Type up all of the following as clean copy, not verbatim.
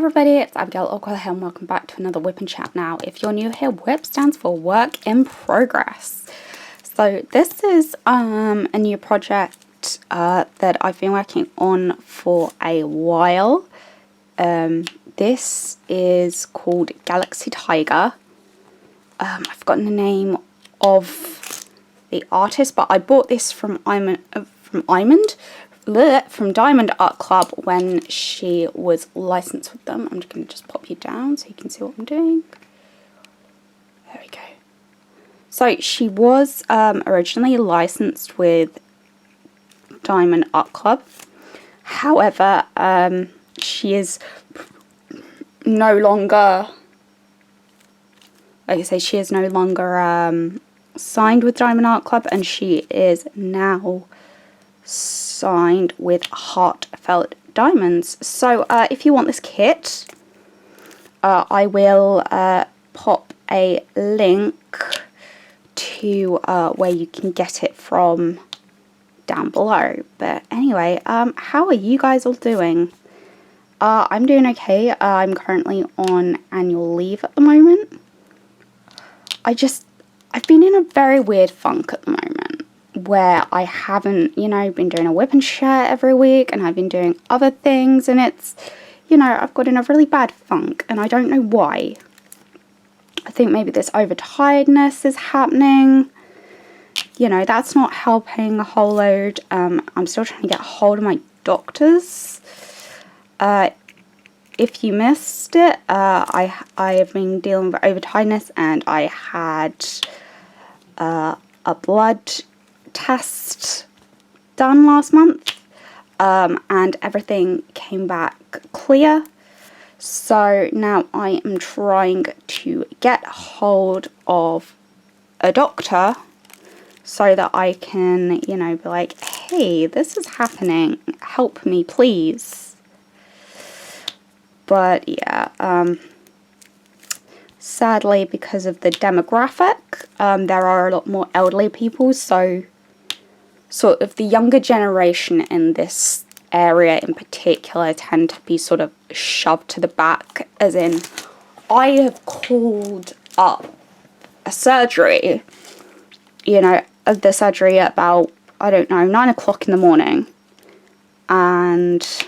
everybody, it's Abigail Ockwell here and welcome back to another WIP and Chat. Now, if you're new here, WIP stands for Work in Progress. So this is a new project that I've been working on for a while. This is called Galaxy Tiger. I've forgotten the name of the artist, but I bought this from Diamond Art Club when she was licensed with them. I'm just going to pop you down so you can see what I'm doing. There we go. So she was originally licensed with Diamond Art Club. However, she is no longer, like I say, she is no longer signed with Diamond Art Club, and she is now signed with Heartfelt Diamonds. So if you want this kit, I will pop a link to where you can get it from down below. But anyway, how are you guys all doing? I'm doing okay. I'm currently on annual leave at the moment. I've been in a very weird funk at the moment, where I haven't, been doing a WIP and Chat every week, and I've been doing other things, and it's, I've got in a really bad funk, and I don't know why. I think maybe this overtiredness is happening. That's not helping a whole load. I'm still trying to get a hold of my doctors. If you missed it, I have been dealing with overtiredness, and I had a blood test done last month, and everything came back clear. So now I am trying to get hold of a doctor so that I can, be like, hey, this is happening, help me please. But yeah, sadly, because of the demographic, there are a lot more elderly people, so sort of the younger generation in this area in particular tend to be sort of shoved to the back, as in, I have called up a surgery, the surgery at about, 9 o'clock in the morning, and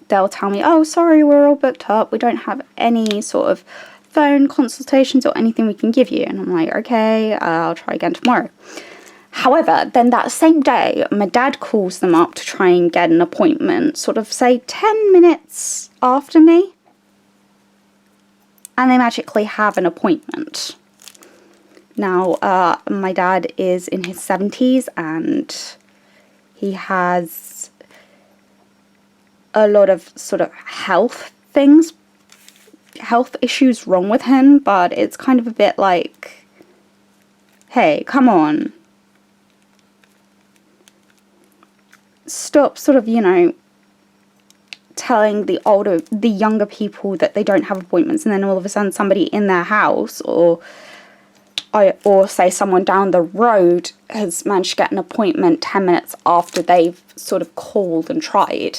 they'll tell me, oh, sorry, we're all booked up, we don't have any sort of phone consultations or anything we can give you. And I'm like, okay, I'll try again tomorrow. However, then that same day, my dad calls them up to try and get an appointment, sort of say 10 minutes after me, and they magically have an appointment. Now, my dad is in his 70s, and he has a lot of sort of health issues wrong with him, but it's kind of a bit like, hey, come on. Stop sort of, telling the younger people that they don't have appointments, and then all of a sudden somebody in their house or say someone down the road has managed to get an appointment 10 minutes after they've sort of called and tried.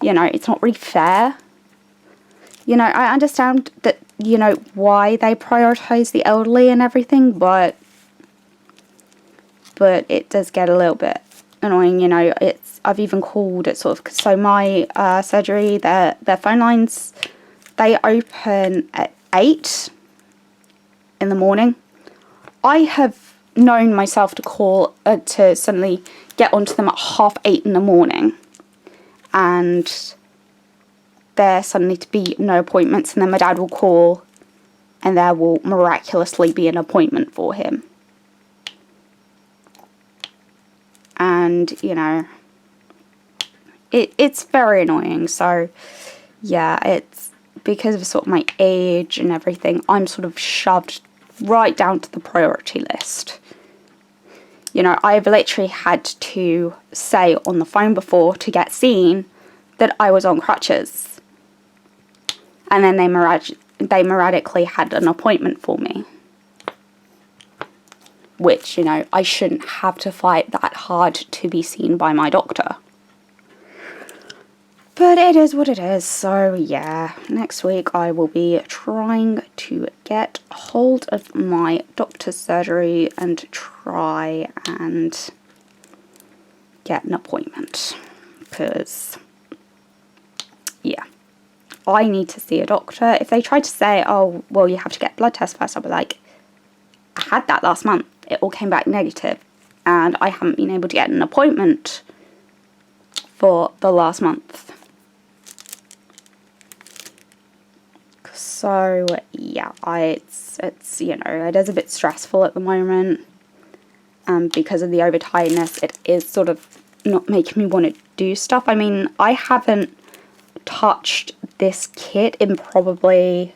It's not really fair. I understand that, why they prioritize the elderly and everything, but it does get a little bit annoying. I've even called it sort of, so my surgery, their phone lines, they open at 8 in the morning. I have known myself to call to suddenly get onto them at 8:30 in the morning, and there suddenly to be no appointments, and then my dad will call and there will miraculously be an appointment for him. And, it's very annoying. So, yeah, it's because of sort of my age and everything, I'm sort of shoved right down to the priority list. I've literally had to say on the phone before to get seen that I was on crutches. And then they miraculously had an appointment for me. Which, I shouldn't have to fight that hard to be seen by my doctor. But it is what it is. So yeah, next week I will be trying to get hold of my doctor's surgery and try and get an appointment. Because, yeah, I need to see a doctor. If they try to say, oh, well, you have to get a blood test first, I'll be like, I had that last month. It all came back negative. And I haven't been able to get an appointment for the last month. So yeah, it's you know, it is a bit stressful at the moment, and because of the overtiredness, it is sort of not making me want to do stuff. I mean, I haven't touched this kit in probably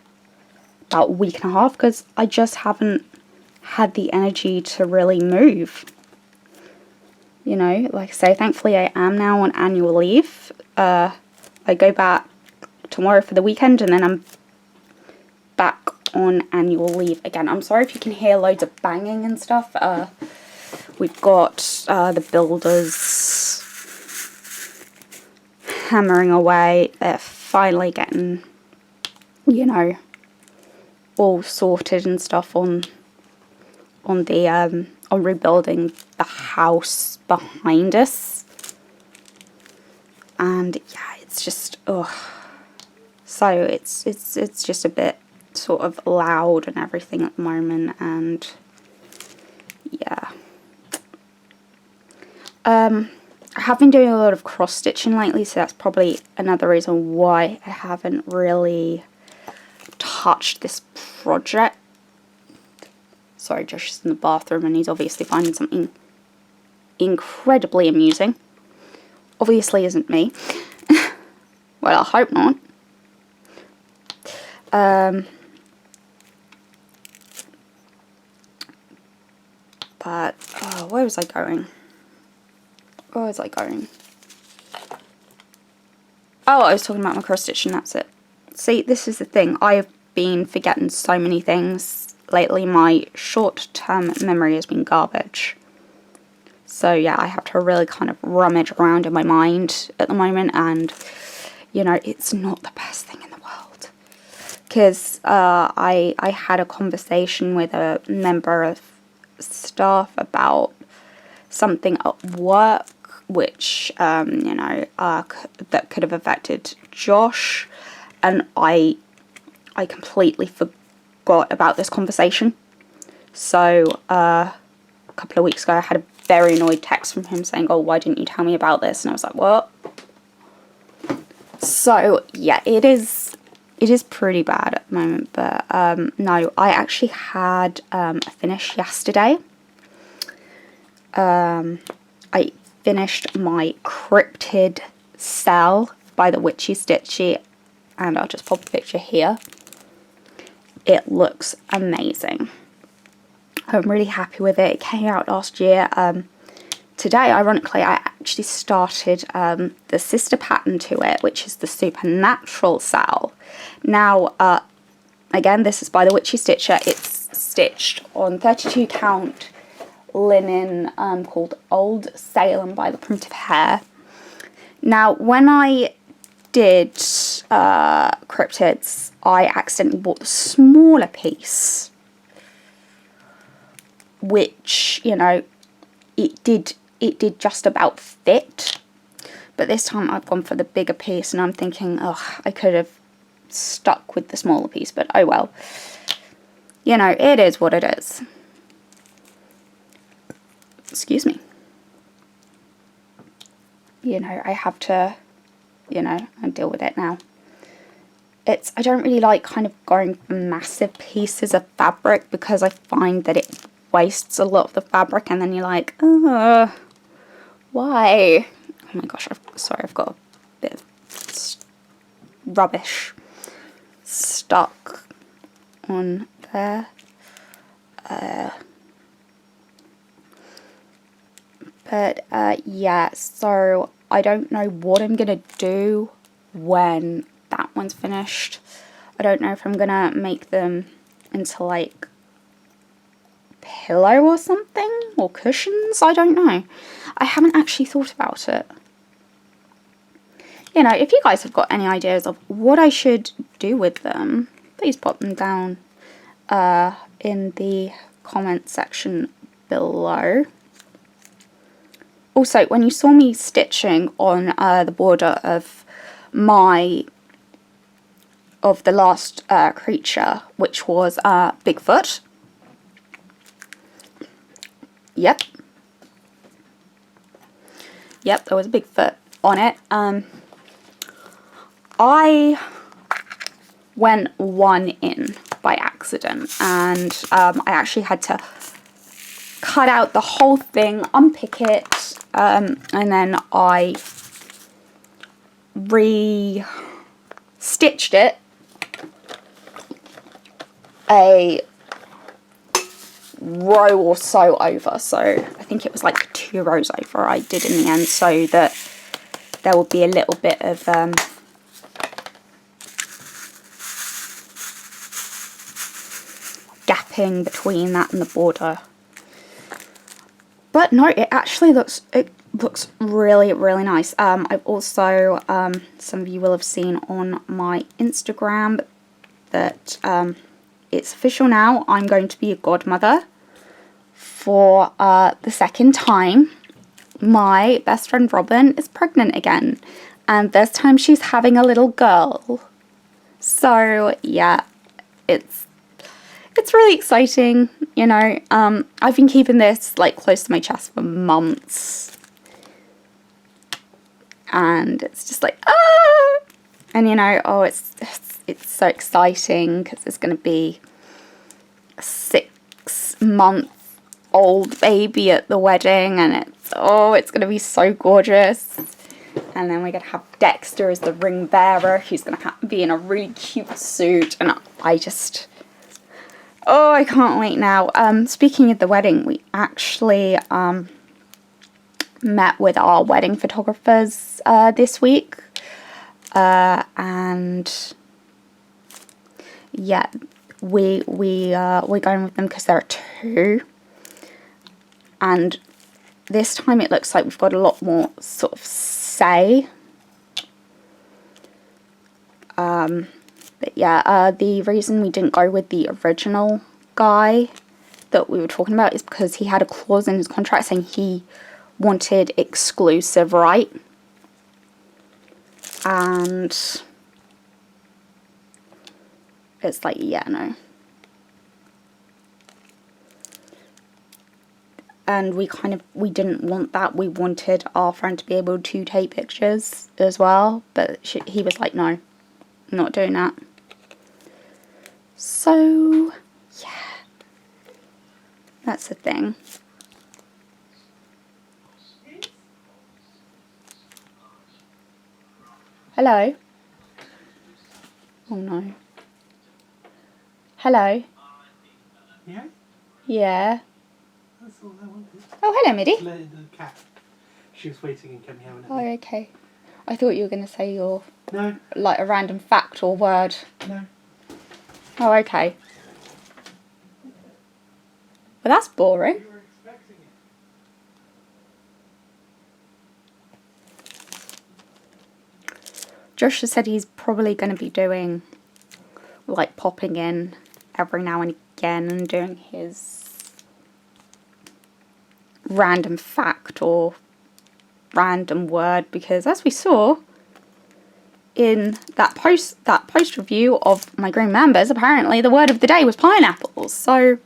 about a week and a half because I just haven't had the energy to really move. You know, like I say, thankfully I am now on annual leave. I go back tomorrow for the weekend and then I'm back on annual leave again. I'm sorry if you can hear loads of banging and stuff. We've got the builders hammering away. They're finally getting, you know, all sorted and stuff on rebuilding the house behind us. And yeah, it's just so it's just a bit sort of loud and everything at the moment, and yeah. I have been doing a lot of cross stitching lately, so that's probably another reason why I haven't really touched this project. Sorry, Josh is in the bathroom and he's obviously finding something incredibly amusing. Obviously isn't me. Well, I hope not. But, where was I going? Where was I going? Oh, I was talking about my cross stitching, that's it. See, this is the thing. I've been forgetting so many things lately. My short-term memory has been garbage. So, yeah, I have to really kind of rummage around in my mind at the moment. And, you know, it's not the best thing in the world. Because I had a conversation with a member of staff about something at work which you know, that could have affected Josh, and I completely forgot about this conversation. So a couple of weeks ago I had a very annoyed text from him saying, oh, why didn't you tell me about this? And I was like, what? So yeah, it is pretty bad at the moment, but no, I actually had a finish yesterday. I finished my cryptid cell by the Witchy Stitchy, and I'll just pop a picture here. It looks amazing. I'm really happy with it. It came out last year. Today, ironically, I actually started the sister pattern to it, which is the Supernatural cell. Now, again, this is by the Witchy Stitcher. It's stitched on 32 count linen called Old Salem by the Primitive Hair. Now, when I did cryptids, I accidentally bought the smaller piece, which, you know, it did just about fit. But this time I've gone for the bigger piece, and I'm thinking, oh, I could have stuck with the smaller piece, but oh well. You know, it is what it is. Excuse me. You know, I have to, you know, deal with it now. I don't really like kind of going for massive pieces of fabric because I find that it wastes a lot of the fabric, and then you're like, oh, why? Oh my gosh, I've got a bit of rubbish stuck on there. But yeah, so I don't know what I'm gonna do when that one's finished. I don't know if I'm gonna make them into like pillow or something, or cushions. I don't know. I haven't actually thought about it. you know, if you guys have got any ideas of what I should do with them, please pop them down in the comment section below. Also, when you saw me stitching on the border of the last creature, which was Bigfoot. Yep, there was a Bigfoot on it. I went one in by accident, and I actually had to cut out the whole thing, unpick it, and then I re-stitched it a row or so over. So I think it was like 2 rows over I did in the end, so that there will be a little bit of gapping between that and the border. But no, it actually looks really, really nice. I've also, some of you will have seen on my Instagram that it's official now. I'm going to be a godmother for the 2nd time. My best friend Robin is pregnant again, and this time she's having a little girl. So yeah, it's really exciting, you know. I've been keeping this like close to my chest for months, and it's just like, ah! And you know, oh, it's so exciting because it's going to be a 6-month-old baby at the wedding, and it's going to be so gorgeous. And then we're going to have Dexter as the ring bearer, who's going to be in a really cute suit, and I can't wait now. Speaking of the wedding, we actually met with our wedding photographers this week, and yeah, we're going with them because there are 2, and this time it looks like we've got a lot more sort of say. But yeah, the reason we didn't go with the original guy that we were talking about is because he had a clause in his contract saying he wanted exclusive right. And it's like, yeah, no. And we didn't want that. We wanted our friend to be able to take pictures as well, but he was like, no, not doing that. So yeah, that's the thing. Hello. Oh no. Hello. Yeah? Yeah. That's all I wanted. Oh, hello, Middy. The cat. She was waiting and kept meowing at me. Oh, okay. I thought you were going to say your... No. Like a random fact or word. No. Oh, okay. Well, that's boring. You were expecting it. Josh has said he's probably going to be doing, like, popping in every now and again and doing his random fact or random word, because as we saw in that post review of my green members, apparently the word of the day was pineapples. So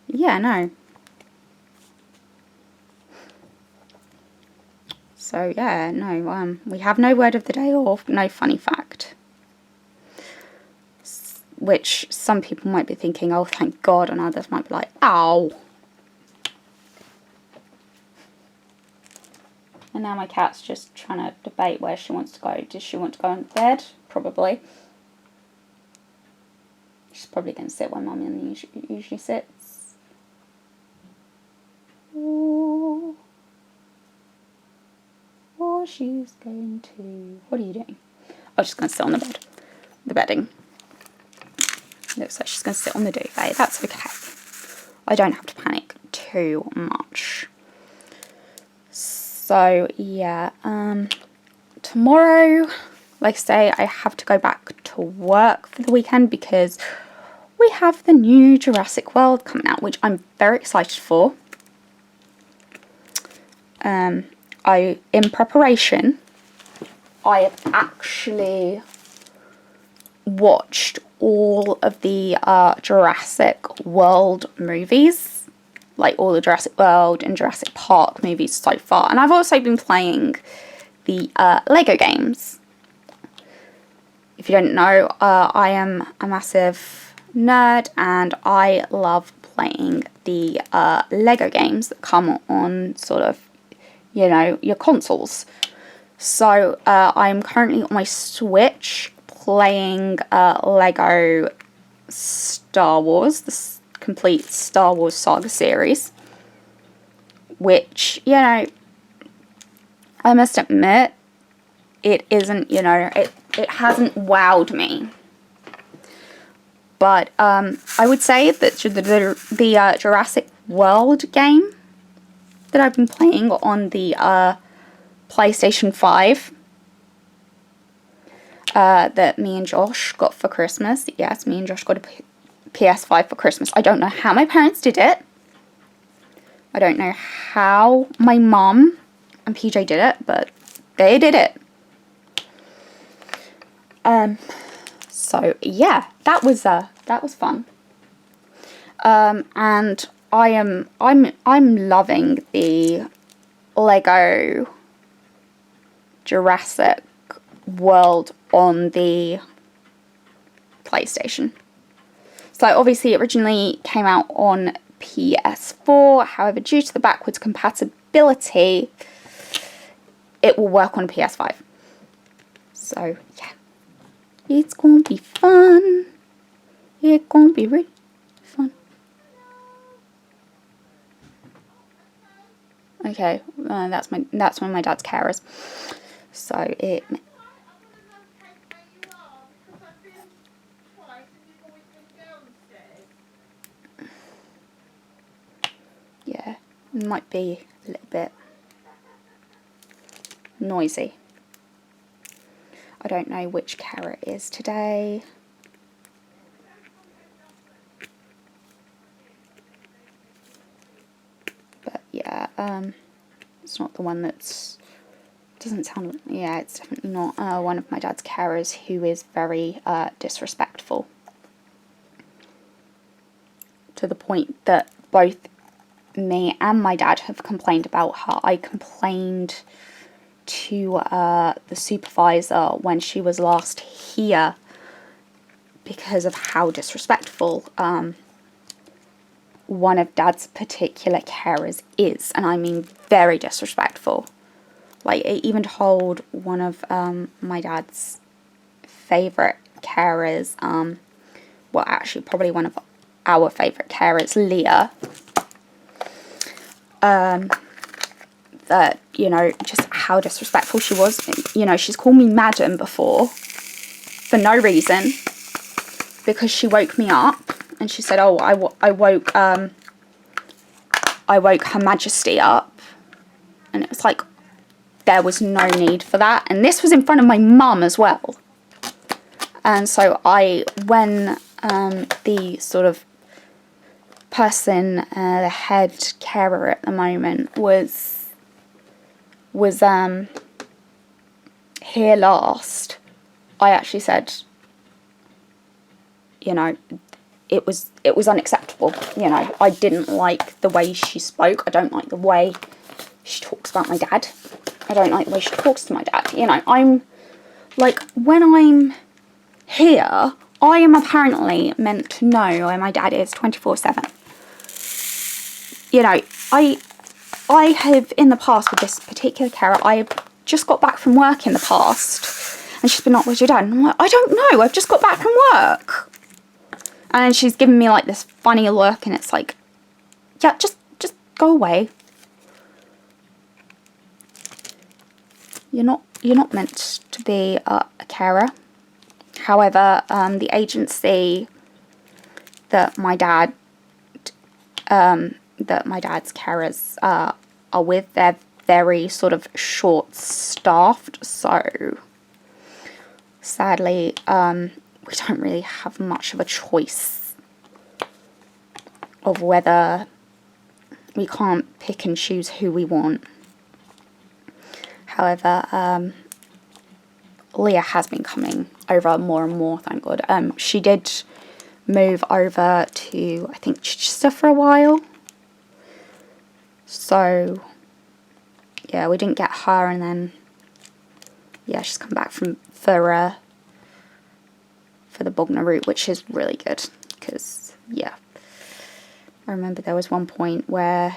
yeah, no. So yeah, no, we have no word of the day or no funny fact. Which some people might be thinking, oh thank God, and others might be like, ow. And now my cat's just trying to debate where she wants to go. Does she want to go on bed? Probably. She's probably going to sit where Mummy usually sits. Or she's going to... What are you doing? Oh, she's going to sit on the bed. The bedding. Looks like she's going to sit on the duvet. That's okay. I don't have to panic too much. So, yeah, tomorrow, like I say, I have to go back to work for the weekend because we have the new Jurassic World coming out, which I'm very excited for. In preparation, I have actually watched all of the Jurassic World movies, like all the Jurassic World and Jurassic Park movies so far, and I've also been playing the Lego games. If you don't know, I am a massive nerd and I love playing the Lego games that come on sort of, you know, your consoles. So I'm currently on my Switch playing Lego Star Wars, the complete Star Wars saga series, which, you know, I must admit, it isn't, you know, it hasn't wowed me. But I would say that the Jurassic World game that I've been playing on the PlayStation 5 that me and Josh got for Christmas. Yes, me and Josh got a PS5 for Christmas. I don't know how my parents did it. I don't know how my mum and PJ did it, but they did it. So yeah, that was fun. And I'm loving the Lego Jurassic World on the PlayStation. So obviously it originally came out on PS4, however due to the backwards compatibility it will work on PS5. So yeah, it's gonna be fun. It's gonna be really fun. Okay, that's one of my dad's carers. So it. Yeah, it might be a little bit noisy. I don't know which carer it is today. But yeah, it's not the one that's, doesn't sound, yeah, it's definitely not one of my dad's carers who is very disrespectful. To the point that both me and my dad have complained about her. I complained to the supervisor when she was last here because of how disrespectful one of Dad's particular carers is, and I mean very disrespectful. Like, I even told one of my dad's favourite carers, well actually probably one of our favourite carers, Leah, that, you know, just how disrespectful she was. You know, she's called me madam before for no reason because she woke me up and she said, oh, I woke Her Majesty up, and it was like, there was no need for that, and this was in front of my mum as well. And so when the sort of person, the head carer at the moment was here last, I actually said, you know, it was unacceptable. You know, I didn't like the way she spoke. I don't like the way she talks about my dad. I don't like the way she talks to my dad. You know, I'm like, when I'm here, I am apparently meant to know where my dad is 24/7. You know, I have in the past with this particular carer, I have just got back from work in the past, and she's been like, where's your dad? And I'm like, I don't know, I've just got back from work. And she's giving me like this funny look, and it's like, yeah, just go away. You're not meant to be a carer. However, the agency that my dad's carers are with, they're very sort of short-staffed, so sadly we don't really have much of a choice of whether we can't pick and choose who we want. However, Leah has been coming over more and more, thank God. She did move over to, I think, Chichester for a while. So, yeah, we didn't get her, and then, yeah, she's come back for the Bognor route, which is really good, because, yeah. I remember there was one point where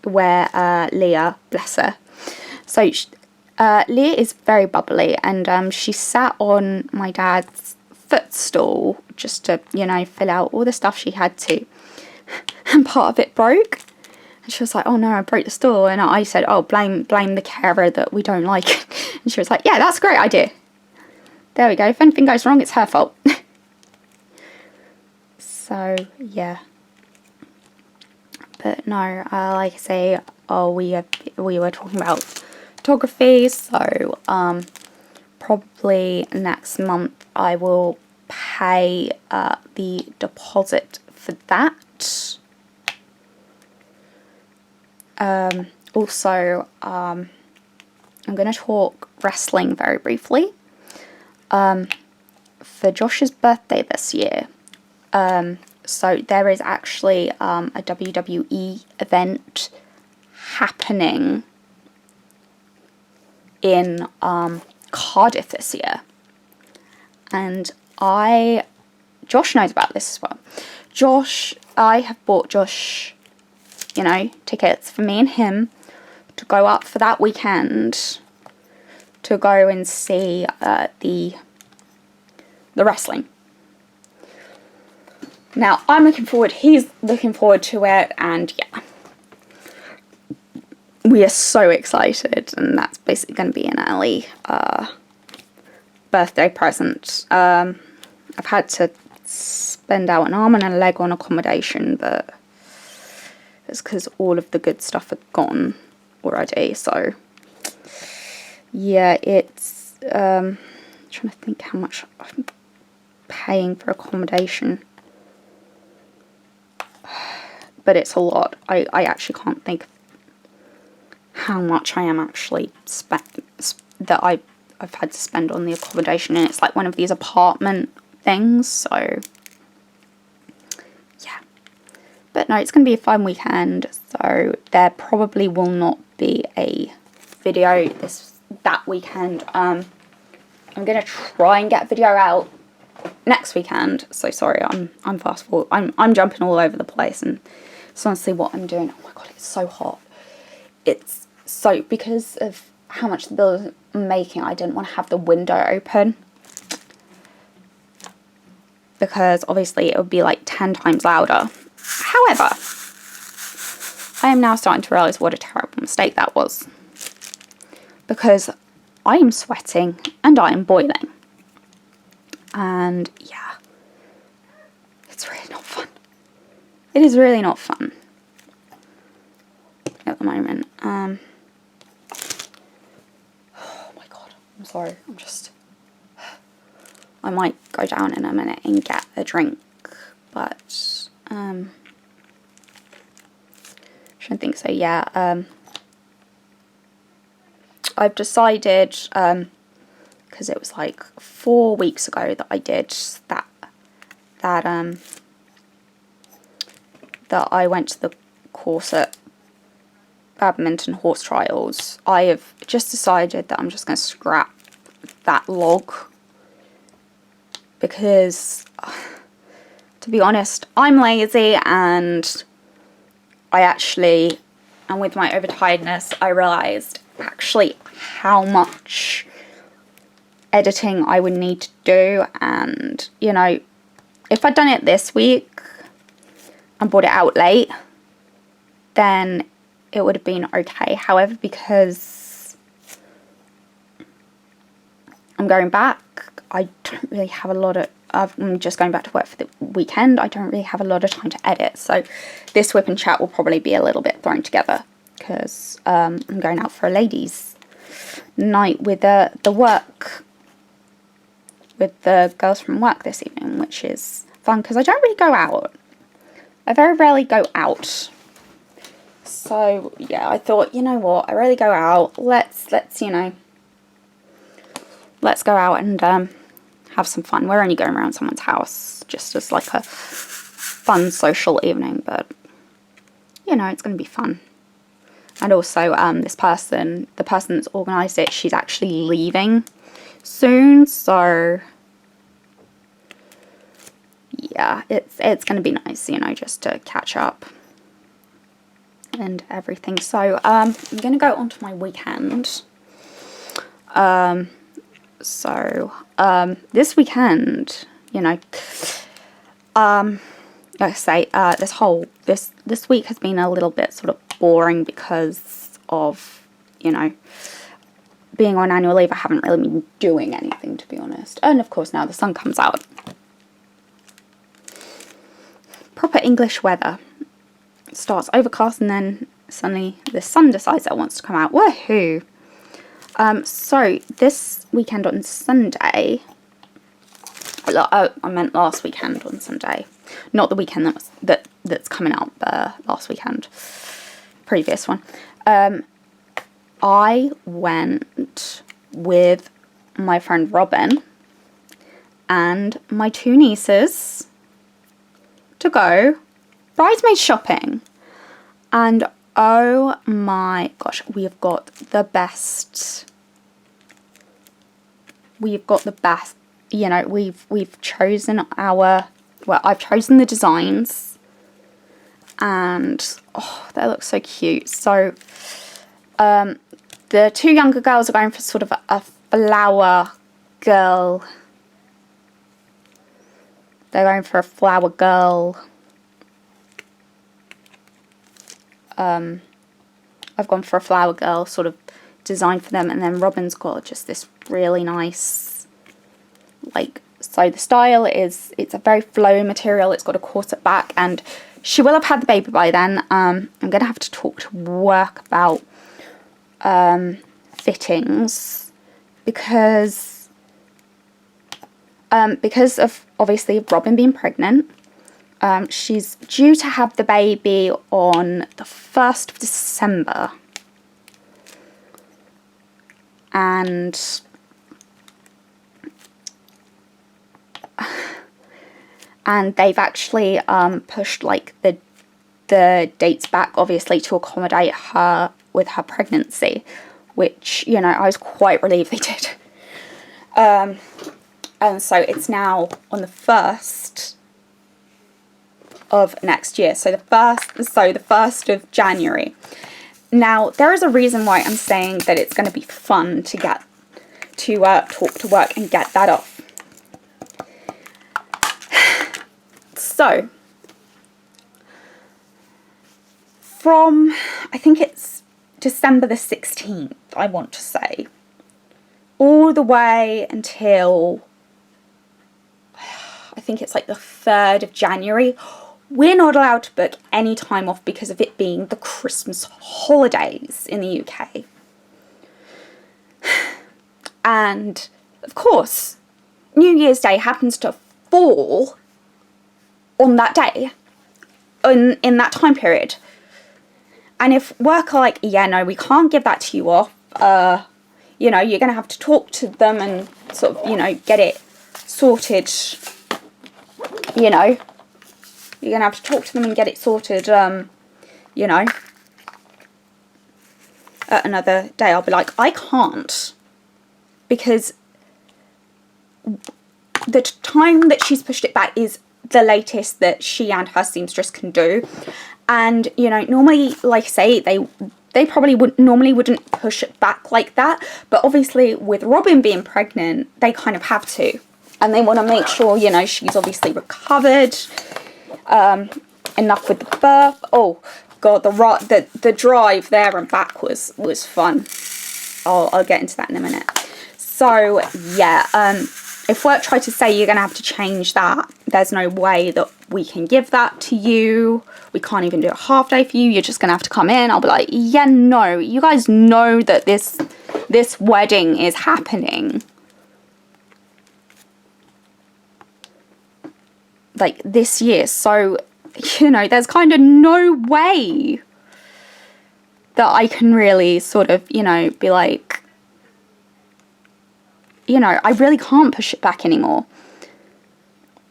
Leah, bless her, so Leah is very bubbly, and she sat on my dad's footstool just to, you know, fill out all the stuff she had to, and part of it broke, and she was like, oh no, I broke the stool, and I said, oh, blame the carer that we don't like it. And she was like, yeah, that's a great idea. There we go, if anything goes wrong, it's her fault. So, yeah. But no, like I say, we were talking about photography, so probably next month I will pay the deposit for that. Also, I'm going to talk wrestling very briefly. For Josh's birthday this year, so there is actually a WWE event happening in Cardiff this year, and Josh knows about this as well. I have bought Josh, you know, tickets for me and him to go up for that weekend to go and see the wrestling. Now, I'm looking forward, he's looking forward to it, and yeah, we are so excited, and that's basically going to be an early birthday present. I've had to spend out an arm and a leg on accommodation, but it's because all of the good stuff had gone already, so yeah, it's trying to think how much I'm paying for accommodation, but it's a lot. I actually can't think how much I am actually that I've had to spend on the accommodation, and it's like one of these apartment things, so yeah. But no, it's going to be a fun weekend, so there probably will not be a video that weekend. I'm going to try and get a video out next weekend, so sorry, I'm fast forward, I'm jumping all over the place, and it's honestly what I'm doing. Oh my god, it's so hot. It's so, because of how much the build is making, I didn't want to have the window open, because obviously it would be like 10 times louder. However, I am now starting to realise what a terrible mistake that was, because I am sweating and I am boiling, and yeah, it's really not fun. It is really not fun at the moment. Oh my god, I'm sorry, I might go down in a minute and get a drink, but I don't think so. Yeah, I've decided, because it was like 4 weeks ago that I did that I went to the course at Badminton Horse Trials. I have just decided that I'm just going to scrap that log, because to be honest, I'm lazy, and I actually, and with my overtiredness, I realised actually how much editing I would need to do, and you know, if I'd done it this week and brought it out late, then it would have been okay. However, because I'm going back, I don't really have a lot of, I'm just going back to work for the weekend, I don't really have a lot of time to edit, so this WIP and Chat will probably be a little bit thrown together. because I'm going out for a ladies' night with the work, with the girls from work this evening, which is fun because I don't really go out. I very rarely go out. So yeah, I thought, you know what, I rarely go out. Let's you know, let's go out and have some fun. We're only going around someone's house just as like a fun social evening, but you know, it's going to be fun. And also, the person that's organised it, she's actually leaving soon, so yeah, it's going to be nice, you know, just to catch up and everything. So I'm going to go on to my weekend. This weekend, you know, like I say, this week has been a little bit sort of boring because of, you know, being on annual leave. I haven't really been doing anything, to be honest. And of course now the sun comes out. Proper English weather. It starts overcast and then suddenly the sun decides that it wants to come out. Woohoo! So this weekend on Sunday, I meant last weekend on Sunday, not the weekend that's coming out, last weekend, previous one. I went with my friend Robin and my 2 nieces to go bridesmaid shopping, and oh my gosh, we have got the best. You know, we've chosen I've chosen the designs, and oh, they look so cute. So the 2 younger girls are going for sort of a flower girl. They're going for a flower girl. I've gone for a flower girl sort of design for them, and then Robin's got just this really nice, like, so the style is, it's a very flowy material, it's got a corset back, and she will have had the baby by then. I'm going to have to talk to work about fittings, because of obviously Robin being pregnant. She's due to have the baby on the 1st of December. And they've actually pushed like the dates back, obviously, to accommodate her with her pregnancy, which, you know, I was quite relieved they did. And so it's now on the 1st of next year, so the 1st of January. Now, there is a reason why I'm saying that it's going to be fun to get to talk to work and get that off. So, from, I think it's December the 16th, I want to say, all the way until, I think it's like the 3rd of January, we're not allowed to book any time off because of it being the Christmas holidays in the UK. And, of course, New Year's Day happens to fall on that day, in that time period. And if work are like, yeah, no, we can't give that to you off, you know, you're going to have to talk to them and sort of, you know, get it sorted, you know. You're going to have to talk to them and get it sorted, you know, at another day. I'll be like, I can't, because the time that she's pushed it back is the latest that she and her seamstress can do. And, you know, normally, like I say, they probably wouldn't push it back like that. But obviously, with Robin being pregnant, they kind of have to. And they want to make sure, you know, she's obviously recovered enough with the birth. Oh god, the drive there and back was fun. I'll get into that in a minute. So yeah, if work tried to say you're gonna have to change that, there's no way that we can give that to you. We can't even do a half day for you. You're just gonna have to come in. I'll be like, yeah, no, you guys know that this wedding is happening. Like this year. So, you know, there's kind of no way that I can really sort of, you know, be like, you know, I really can't push it back anymore.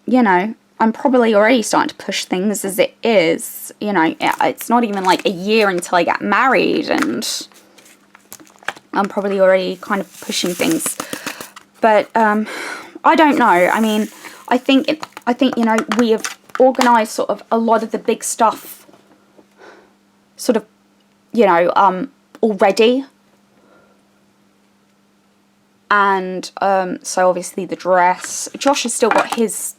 You know, I'm probably already starting to push things as it is. You know, it's not even like a year until I get married, and I'm probably already kind of pushing things. But I don't know. I mean, I think you know, we have organised sort of a lot of the big stuff sort of, you know, already. And so obviously the dress. Josh has still got his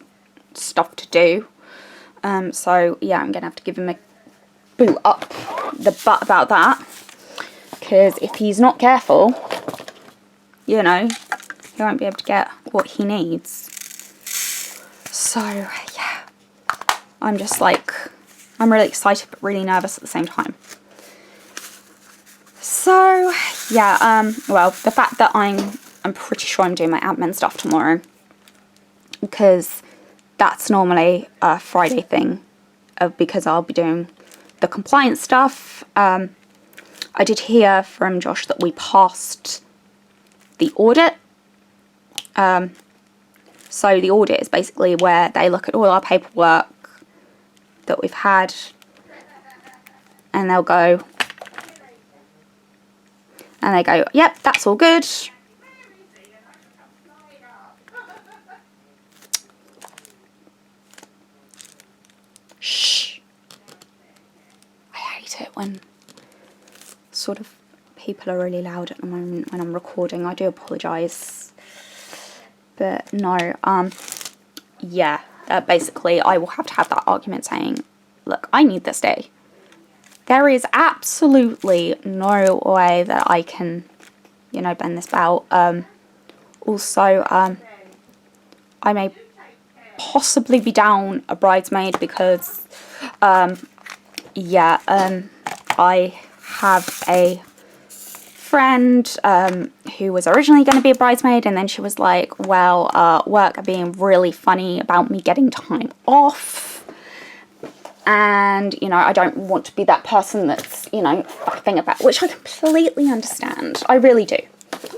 stuff to do. So yeah, I'm gonna have to give him a boot up the butt about that. Because if he's not careful, you know, he won't be able to get what he needs. So yeah, I'm just like, I'm really excited but really nervous at the same time. So yeah, well, the fact that I'm pretty sure I'm doing my admin stuff tomorrow, because that's normally a Friday thing, because I'll be doing the compliance stuff. I did hear from Josh that we passed the audit. So the audit is basically where they look at all our paperwork that we've had, and they'll go, and they go, yep, that's all good. Shh. I hate it when sort of people are really loud at the moment when I'm recording. I do apologise. But no, yeah, basically I will have to have that argument saying, look, I need this day. There is absolutely no way that I can, you know, bend this bout. Also, I may possibly be down a bridesmaid because, yeah, I have a friend who was originally going to be a bridesmaid, and then she was like, well, work are being really funny about me getting time off. And, you know, I don't want to be that person that's, you know, faffing about, which I completely understand. I really do.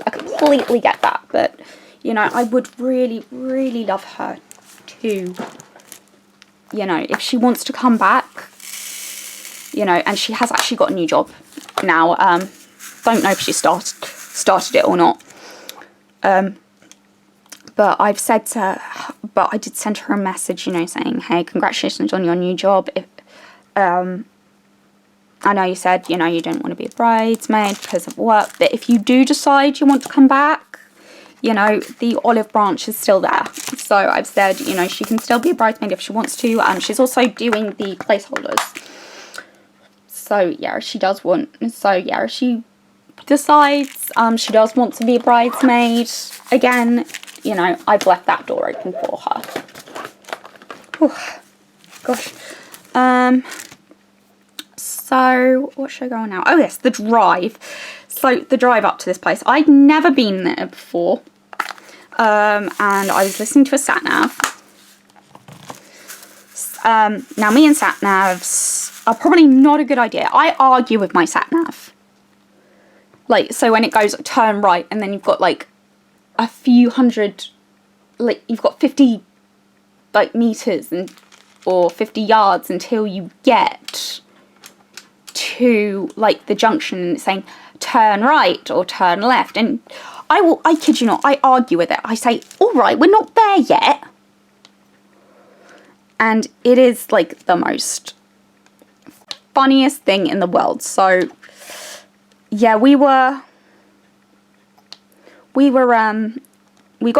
I completely get that. But, you know, I would really, really love her to, you know, if she wants to come back, you know, and she has actually got a new job now. Don't know if she started it or not. But I've said to her, but I did send her a message, you know, saying, hey, congratulations on your new job. If, I know you said, you know, you don't want to be a bridesmaid because of work, but if you do decide you want to come back, you know, the olive branch is still there. So I've said, you know, she can still be a bridesmaid if she wants to. She's also doing the placeholders. So yeah, she does want, so yeah, she decides she does want to be a bridesmaid again, you know, I've left that door open for her. Whew. Gosh. So what should I go on now? Oh yes, the drive. So the drive up to this place, I'd never been there before, and I was listening to a sat nav. Now me and sat navs are probably not a good idea. I argue with my sat nav. Like, so when it goes turn right, and then you've got like a few hundred, like you've got 50 like meters and or 50 yards until you get to like the junction, and it's saying turn right or turn left, and I kid you not, I argue with it. I say, all right, we're not there yet. And it is like the most funniest thing in the world. So yeah, we got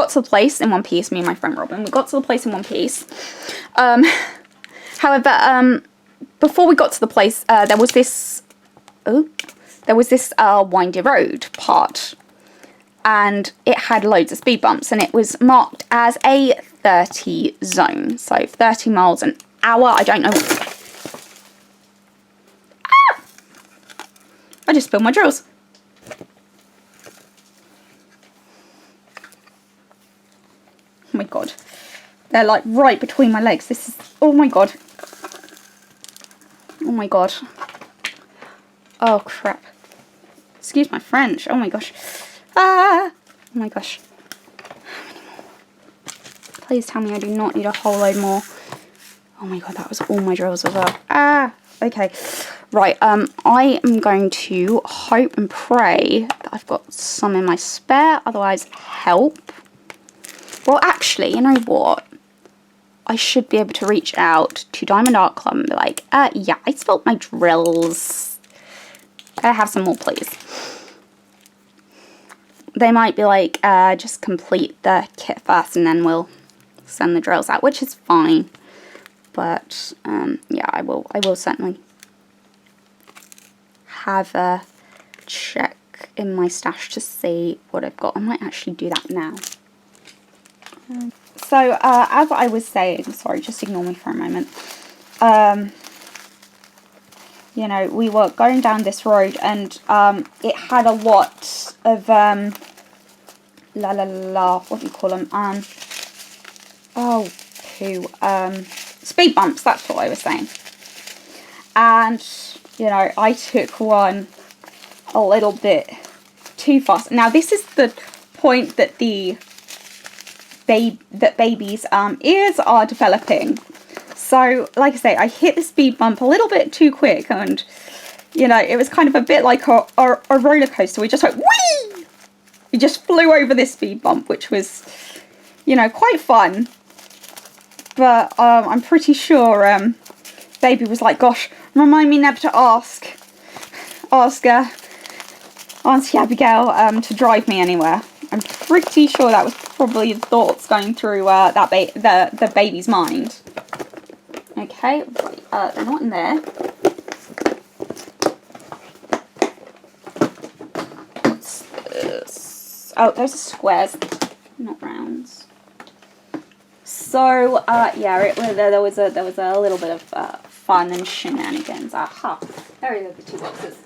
to the place in one piece, me and my friend Robin. We got to the place in one piece. However, before we got to the place, there was this windy road part, and it had loads of speed bumps, and it was marked as a 30 zone, so 30 miles an hour. I don't know. Ah! I just spilled my drills. Oh my god. They're like right between my legs. This is, oh my god. Oh my god. Oh crap. Excuse my French. Oh my gosh. Ah! Oh my gosh. How many more? Please tell me I do not need a whole load more. Oh my god, that was all my drills as well. Ah! Okay. Right, I am going to hope and pray that I've got some in my spare. Otherwise, help. Well, actually, you know what? I should be able to reach out to Diamond Art Club and be like, yeah, I spilled my drills. Can I have some more, please? They might be like, just complete the kit first and then we'll send the drills out, which is fine. But, yeah, I will certainly have a check in my stash to see what I've got. I might actually do that now. So, as I was saying, sorry, just ignore me for a moment. You know, we were going down this road and it had a lot of, what do you call them? Speed bumps, that's what I was saying. And, you know, I took one a little bit too fast. Now, this is the point that babies' ears are developing. So, like I say, I hit the speed bump a little bit too quick, and you know, it was kind of a bit like a roller coaster. We just went whee! We just flew over this speed bump, which was, you know, quite fun. But I'm pretty sure baby was like, "Gosh, remind me never to ask Auntie Abigail to drive me anywhere." I'm pretty sure that was probably the thoughts going through the baby's mind. Okay, right, they're not in there. What's this? Oh, those are squares, not rounds. So, yeah, there was a little bit of fun and shenanigans. Aha, there are the two boxes.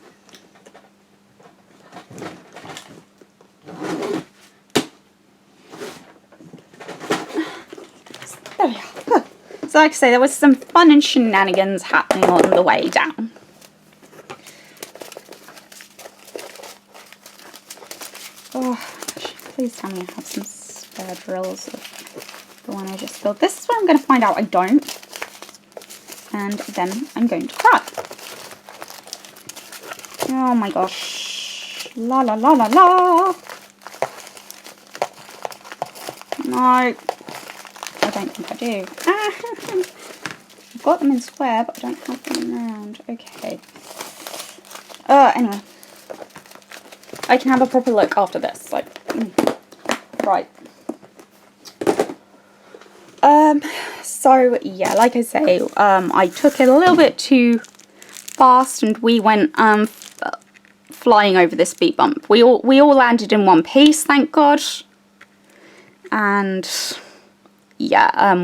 There we are. So like I say, there was some fun and shenanigans happening on the way down. Oh gosh, please tell me I have some spare drills of the one I just filled. This is where I'm going to find out I don't. And then I'm going to cry. Oh my gosh. La la la la la. No. I don't think I do. I've got them in square, but I don't have them in round. Okay. Anyway. I can have a proper look after this. Like, right. So, yeah, like I say, I took it a little bit too fast and we went, flying over this speed bump. We all landed in one piece, thank God. And yeah,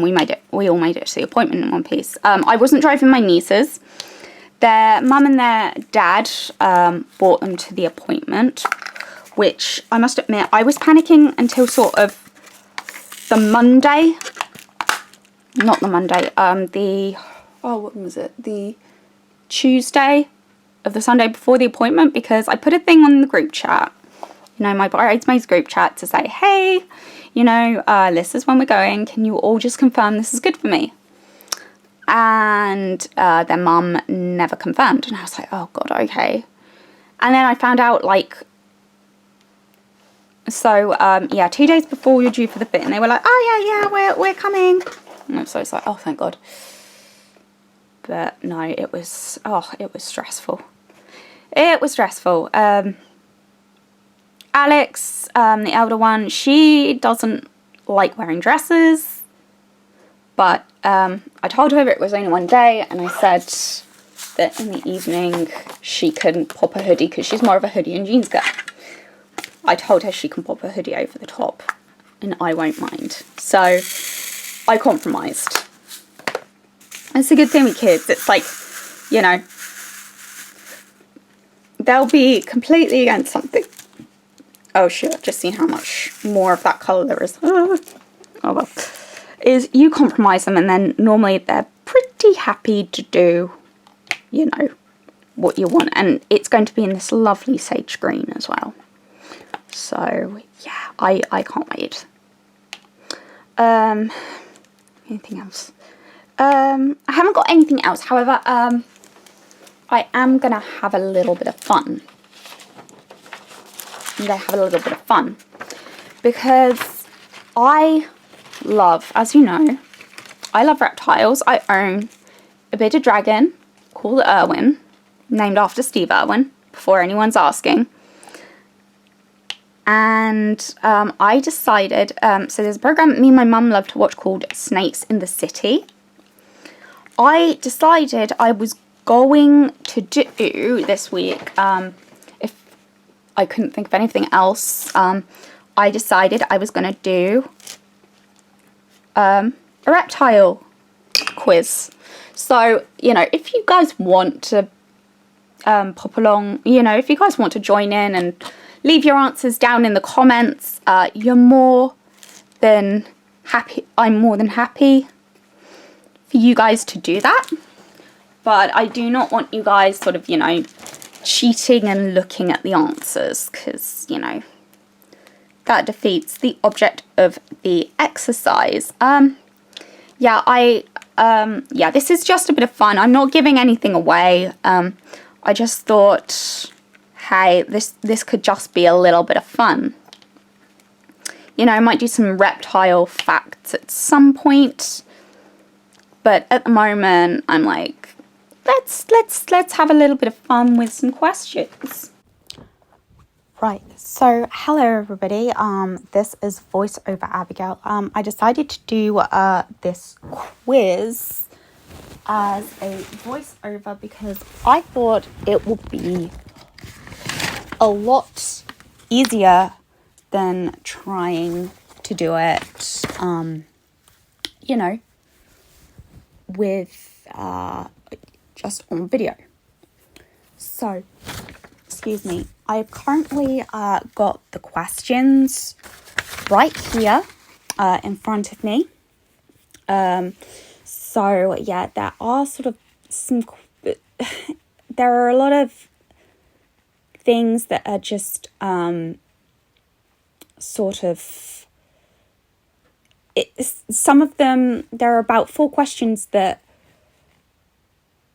we all made it to the appointment in one piece. I wasn't driving my nieces. Their mum and their dad brought them to the appointment, which I must admit, I was panicking until sort of the Monday. Not the Monday, what was it? The Tuesday of the Sunday before the appointment, because I put a thing on the group chat, you know, my bridesmaids group chat, to say, hey, you know, this is when we're going, can you all just confirm this is good for me? And their mum never confirmed, and I was like, oh god, okay. And then I found out, like, so yeah, 2 days before you're due for the fit, and they were like, oh yeah, we're coming. And so it's like, oh thank god. But no, it was stressful. It was stressful. Alex, the elder one, she doesn't like wearing dresses, but I told her it was only one day, and I said that in the evening she can pop a hoodie, because she's more of a hoodie and jeans girl. I told her she can pop a hoodie over the top and I won't mind. So I compromised. It's a good thing with kids. It's like, you know, they'll be completely against something. Oh shit, I've just seen how much more of that colour there is. Oh well. Is you compromise them and then normally they're pretty happy to do, you know, what you want. And it's going to be in this lovely sage green as well. So yeah, I can't wait. Anything else? I haven't got anything else. However, I am going to have a little bit of fun. I'm going to have a little bit of fun. Because I love, as you know, I love reptiles. I own a bearded dragon called Irwin, named after Steve Irwin, before anyone's asking. And I decided, so there's a program me and my mum love to watch called Snakes in the City. I decided I was going to do this week, if I couldn't think of anything else, I decided I was going to do a reptile quiz. So, you know, if you guys want to pop along, you know, if you guys want to join in and leave your answers down in the comments, you're more than happy. I'm more than happy for you guys to do that. But I do not want you guys sort of, you know, cheating and looking at the answers, because, you know, that defeats the object of the exercise. Yeah, this is just a bit of fun. I'm not giving anything away. I just thought, hey, this could just be a little bit of fun. You know, I might do some reptile facts at some point, but at the moment, I'm like, let's have a little bit of fun with some questions. Right, so hello everybody. This is VoiceOver Abigail. I decided to do this quiz as a voiceover because I thought it would be a lot easier than trying to do it, you know, with just on video. So, excuse me, I've currently got the questions right here in front of me. So yeah, there are sort of there are a lot of things that are just sort of, some of them, there are about 4 questions that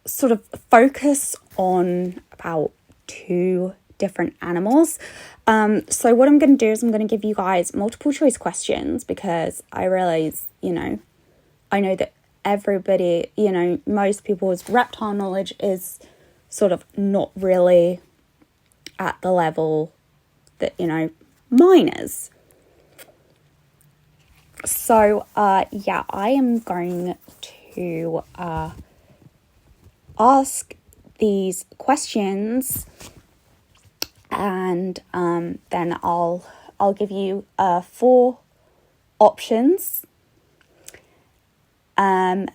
sort of focus on about 2 different animals. So what I'm going to do is I'm going to give you guys multiple choice questions because I realize, you know, I know that everybody, you know, most people's reptile knowledge is sort of not really at the level that, you know, mine is. So, yeah, I am going to ask these questions and then I'll give you 4 options. And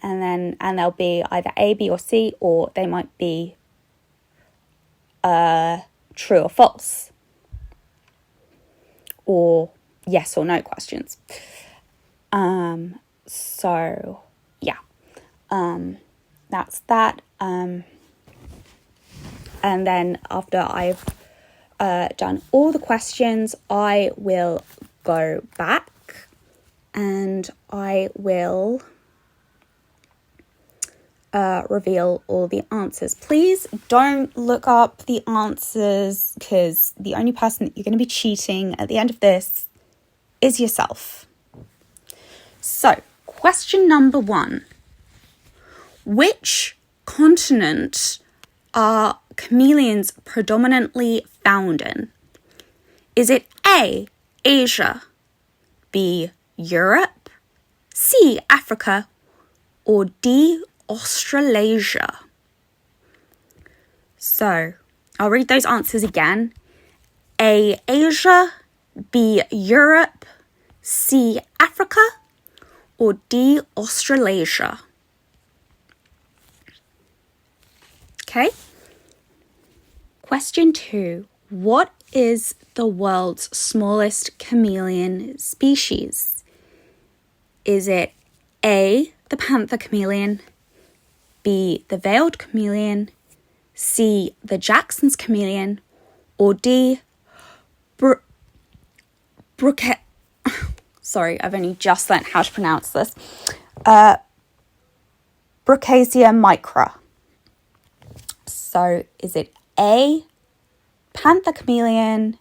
they'll be either A, B, or C, or they might be true or false, or yes or no questions. So yeah, that's that. And then after I've done all the questions, I will go back and I will reveal all the answers. Please don't look up the answers because the only person that you're going to be cheating at the end of this is yourself. So, question number 1. Which continent are chameleons predominantly found in? Is it A, Asia, B, Europe, C, Africa, or D, Australasia? So, I'll read those answers again. A, Asia, B, Europe, C, Africa, or D, Australasia? Okay. Question 2. What is the world's smallest chameleon species? Is it A, the panther chameleon, B, the veiled chameleon, C, the Jackson's chameleon, or D, sorry, I've only just learnt how to pronounce this, Brookesia micra. So is it A, panther chameleon,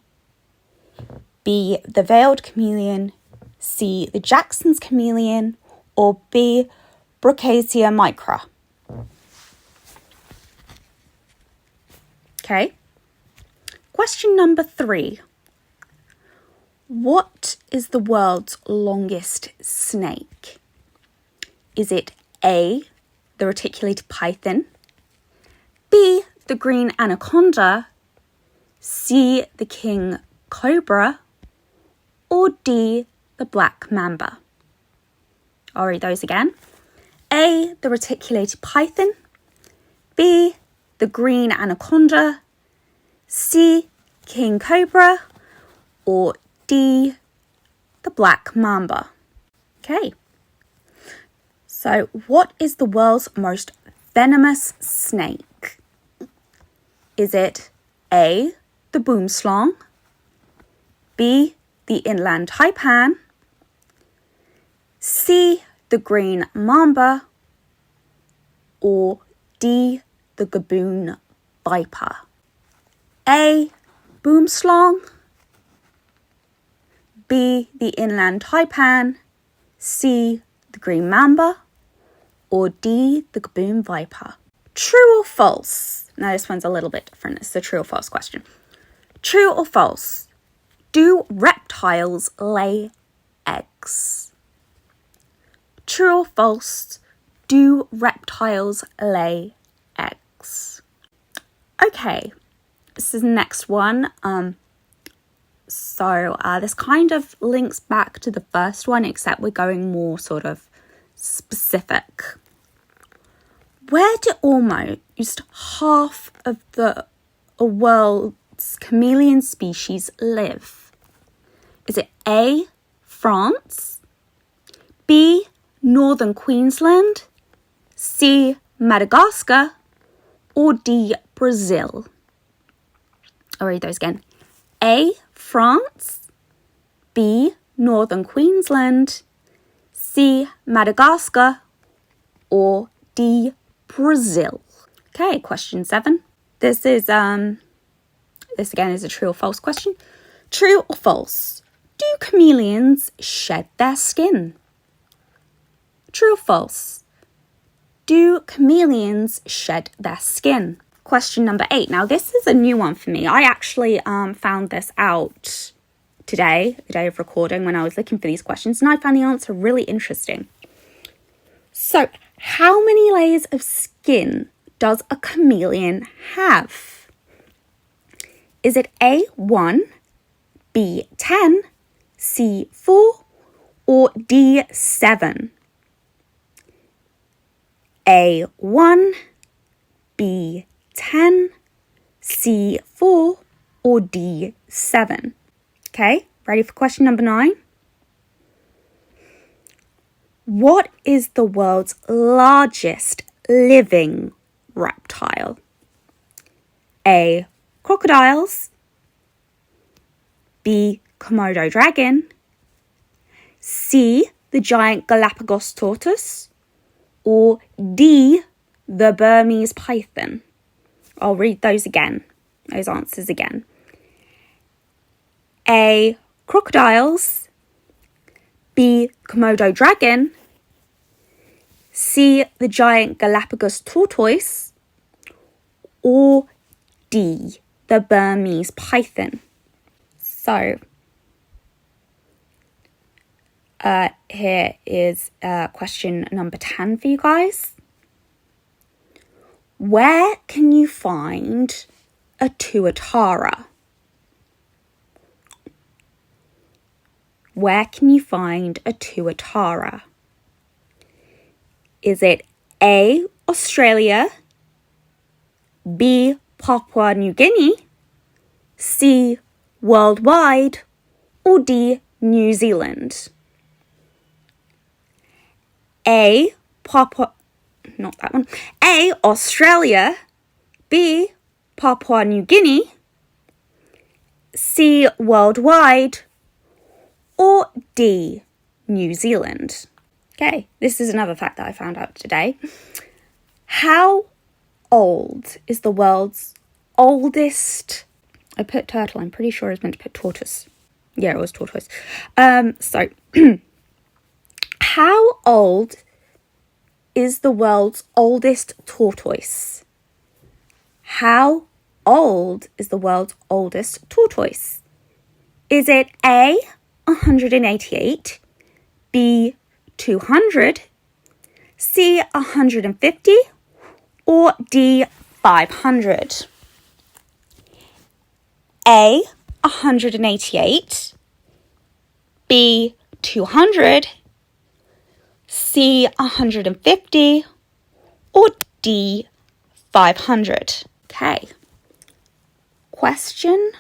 B, the veiled chameleon, C, the Jackson's chameleon, or B, Brookesia micra? Okay. Question number 3. What is the world's longest snake? Is it A, the reticulated python, B, the green anaconda, C, the king cobra, or D, the black mamba? I'll read those again. A, the reticulated python, B, the green anaconda, C, king cobra, or D, the black mamba. Okay. So what is the world's most venomous snake? Is it A, the boomslang, B, the inland taipan, C, the green mamba, or D, the gaboon viper? A, boomslang, B, the inland taipan, C, the green mamba, or D, the gaboon viper? True or false? Now this one's a little bit different. It's a true or false question. True or false? Do reptiles lay eggs? True or false? Do reptiles lay eggs? Okay, this is the next one. So this kind of links back to the first one, except we're going more sort of specific. Where do almost half of the world's chameleon species live? Is it A, France, B, northern Queensland, C, Madagascar, or D, Brazil? I'll read those again. A, France, B, northern Queensland, C, Madagascar, or D, Brazil. Okay, question 7. This again is a true or false question. True or false? Do chameleons shed their skin? True or false? Do chameleons shed their skin? Question number 8. Now, this is a new one for me. I actually found this out today, the day of recording, when I was looking for these questions, and I found the answer really interesting. So, how many layers of skin does a chameleon have? Is it A, 1, B, 10, C, 4, or D, 7? A, 1, B, 10, C, 4, or D, 7? Okay, ready for question number 9? What is the world's largest living reptile? A, crocodiles, B, Komodo dragon, C, the giant Galapagos tortoise, or D, the Burmese python? I'll read those answers again. A, crocodiles, B, Komodo dragon, C, the giant Galapagos tortoise, or D, the Burmese python? So, here is question number 10 for you guys. Where can you find a tuatara? Where can you find a tuatara? Is it A, Australia, B. Papua New Guinea, C. Worldwide, or D. New Zealand? A. A. Australia, B. Papua New Guinea, C. Worldwide, or D. New Zealand? Okay, this is another fact that I found out today. How old is the world's oldest... I put turtle, I'm pretty sure I was meant to put tortoise. Yeah, it was tortoise. So, how old is the world's oldest tortoise? How old is the world's oldest tortoise? Is it A, 188, B, 200, C, 150, or D, 500? A, 188, B, 200, C, 150, or D, 500? Okay. Question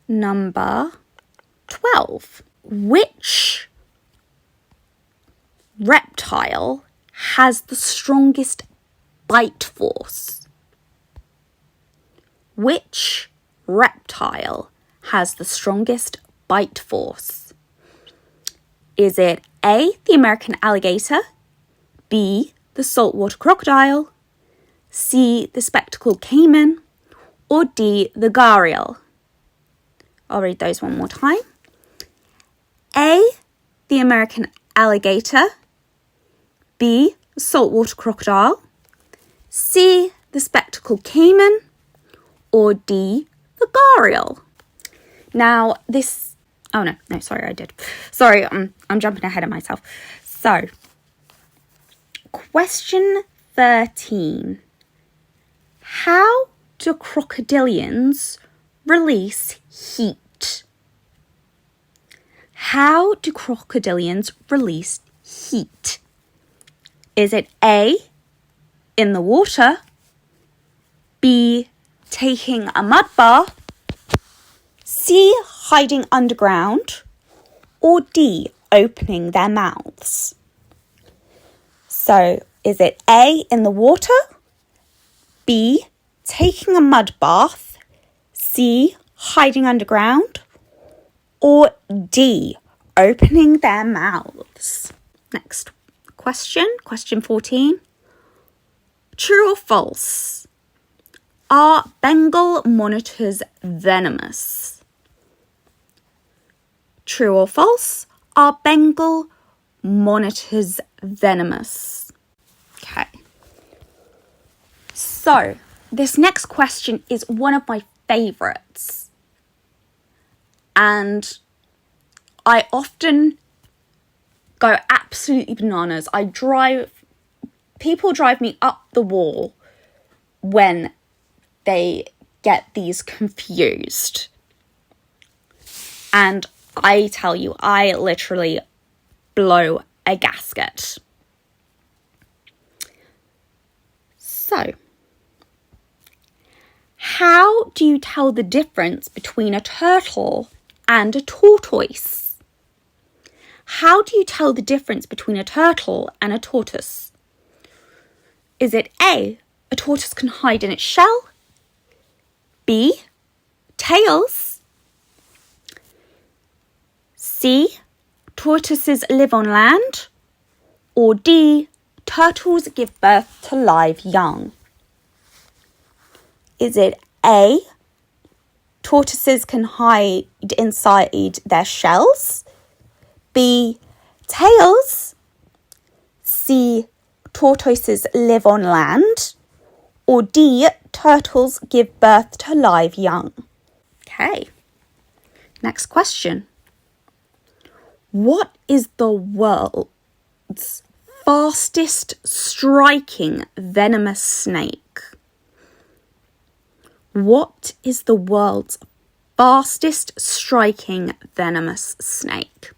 number 12. Which reptile has the strongest bite force? Which reptile has the strongest bite force? Is it A, the American alligator, B, the saltwater crocodile, C, the spectacled caiman, or D, the gharial? I'll read those one more time. A, the American alligator, B, the saltwater crocodile, C, the spectacled caiman, or D, the gharial? Now, this... Oh, no, sorry, I did. Sorry, I'm jumping ahead of myself. So, question 13. How do crocodilians release heat? How do crocodilians release heat? Is it A, in the water, B, taking a mud bath, C, hiding underground, or D, opening their mouths? So, is it A, in the water, B, taking a mud bath, C, hiding underground, or D, opening their mouths? Next question 14. True or false? Are Bengal monitors venomous? True or false? Are Bengal monitors venomous? Okay. So, this next question is one of my favourites. And I often go absolutely bananas. People drive me up the wall when they get these confused. And I tell you, I literally blow a gasket. So, how do you tell the difference between a turtle and a tortoise? How do you tell the difference between a turtle and a tortoise? Is it A, a tortoise can hide in its shell, B, tails, C, tortoises live on land, or D, turtles give birth to live young? Is it A, tortoises can hide inside their shells, B, tails, C, tortoises live on land, or D, turtles give birth to live young? Okay, next question. What is the world's fastest striking venomous snake? What is the world's fastest striking venomous snake?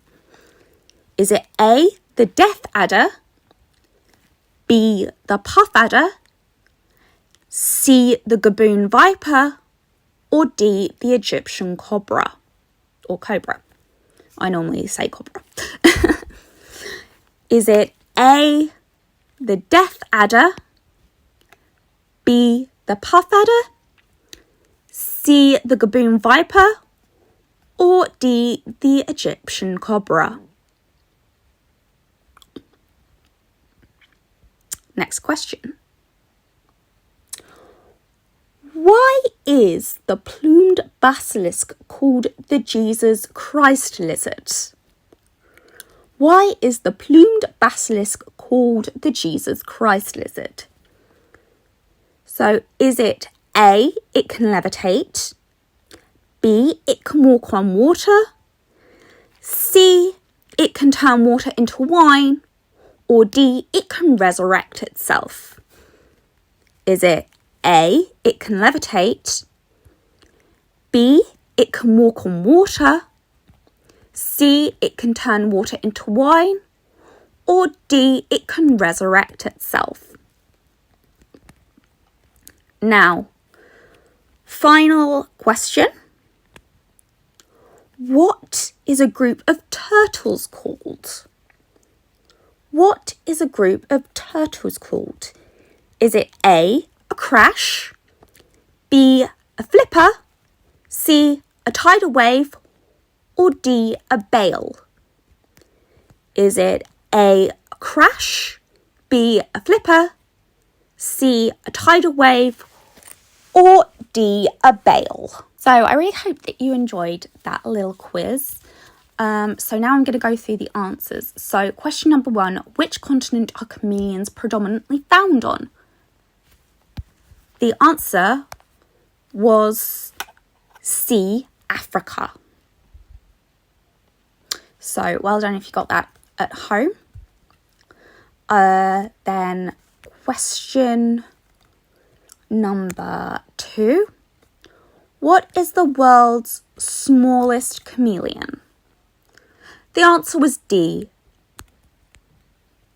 Is it A, the death adder, B, the puff adder, C, the Gaboon viper, or D, the Egyptian cobra, or cobra. I normally say cobra. Is it A, the death adder, B, the puff adder, C, the Gaboon viper, or D, the Egyptian cobra? Next question. Why is the plumed basilisk called the Jesus Christ lizard? Why is the plumed basilisk called the Jesus Christ lizard? So is it A, it can levitate, B, it can walk on water, C, it can turn water into wine, or D, it can resurrect itself? Is it A, it can levitate, B, it can walk on water, C, it can turn water into wine, or D, it can resurrect itself? Now, final question. What is a group of turtles called? What is a group of turtles called? Is it A, a crash, B, a flipper, C, a tidal wave, or D, a bale? Is it A, a crash, B, a flipper, C, a tidal wave, or D, a bale? So I really hope that you enjoyed that little quiz. So now I'm going to go through the answers. So question number 1, which continent are chameleons predominantly found on? The answer was C, Africa. So well done if you got that at home. Then question number 2. What is the world's smallest chameleon? The answer was D.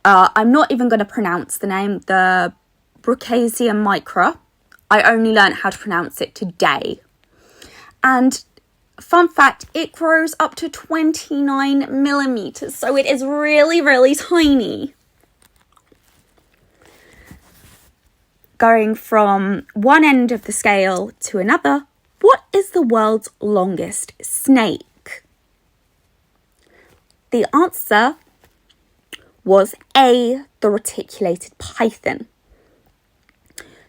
I'm not even going to pronounce the name, the Brucasia micra. I only learned how to pronounce it today. And fun fact, it grows up to 29 millimeters, so it is really, really tiny. Going from one end of the scale to another, what is the world's longest snake? The answer was A, the reticulated python.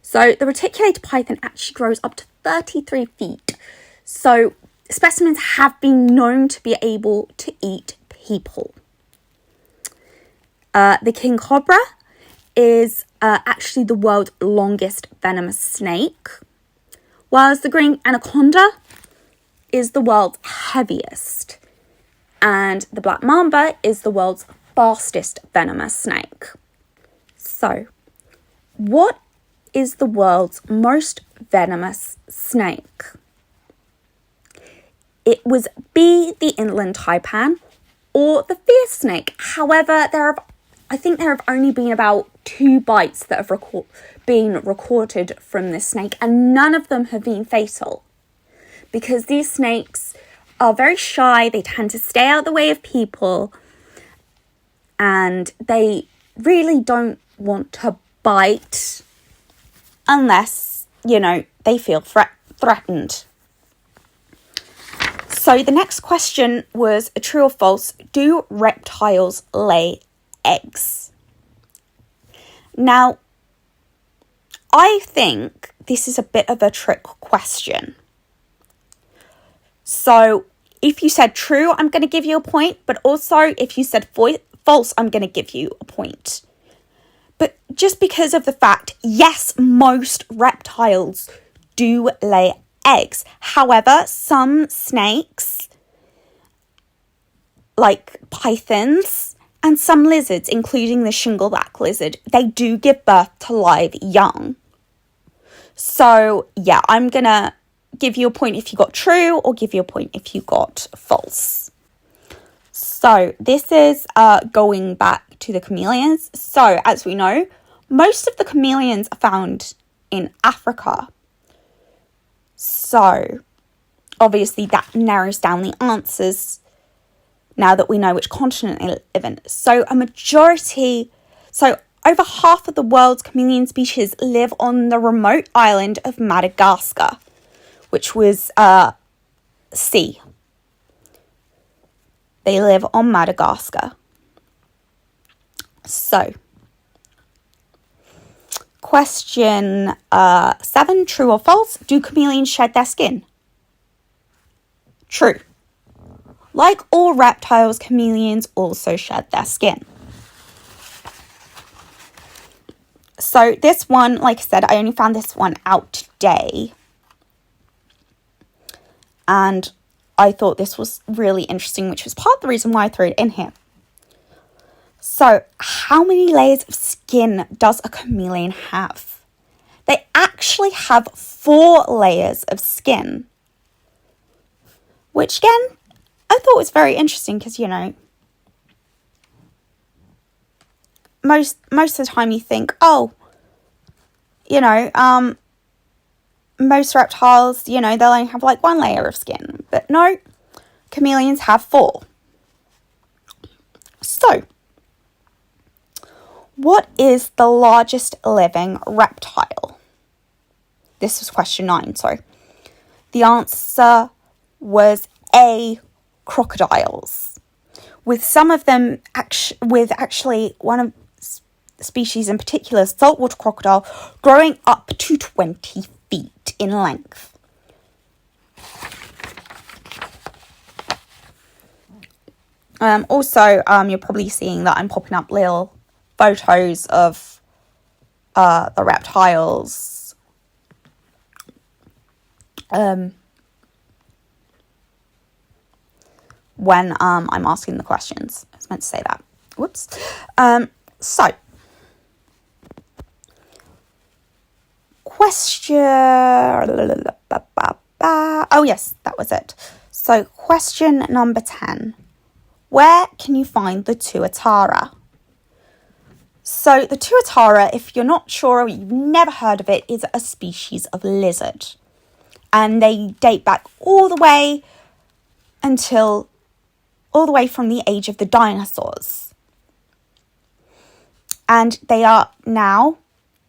So the reticulated python actually grows up to 33 feet. So specimens have been known to be able to eat people. The king cobra is actually the world's longest venomous snake, whereas the green anaconda is the world's heaviest, and the black mamba is the world's fastest venomous snake. So, what is the world's most venomous snake? It was B, the inland taipan, or the fierce snake. However, I think there have only been about 2 bites that have been recorded from this snake, and none of them have been fatal. Because these snakes are very shy, they tend to stay out of the way of people, and they really don't want to bite unless, they feel threatened. So the next question was a true or false. Do reptiles lay eggs? Now, I think this is a bit of a trick question. So if you said true, I'm going to give you a point. But also if you said false, I'm going to give you a point. But just because of the fact, yes, most reptiles do lay eggs. However, some snakes, like pythons, and some lizards, including the shingleback lizard, they do give birth to live young. So, yeah, I'm going to give you a point if you got true, or give you a point if you got false. So, this is going back to the chameleons. So, as we know, most of the chameleons are found in Africa. So, obviously that narrows down the answers now that we know which continent they live in. So, over half of the world's chameleon species live on the remote island of Madagascar, which was sea. They live on Madagascar. So, question 7, true or false? Do chameleons shed their skin? True. Like all reptiles, chameleons also shed their skin. So this one, like I said, I only found this one out today. And I thought this was really interesting, which was part of the reason why I threw it in here. So, how many layers of skin does a chameleon have? They actually have 4 layers of skin. Which, again, I thought was very interesting because, you know, most of the time you think, oh, you know, most reptiles, you know, they'll only have like 1 layer of skin. But no, chameleons have 4. So, what is the largest living reptile? This was question 9, sorry. The answer was A, crocodiles. With some of them, actually one of species in particular, saltwater crocodile, growing up to 20 feet in length. Also, you're probably seeing that I'm popping up little photos of the reptiles. When I'm asking the questions. I was meant to say that. Whoops. So, question... Oh, yes, that was it. So, question number 10. Where can you find the tuatara? So, the tuatara, if you're not sure or you've never heard of it, is a species of lizard. And they date back all the way from the age of the dinosaurs. And they are now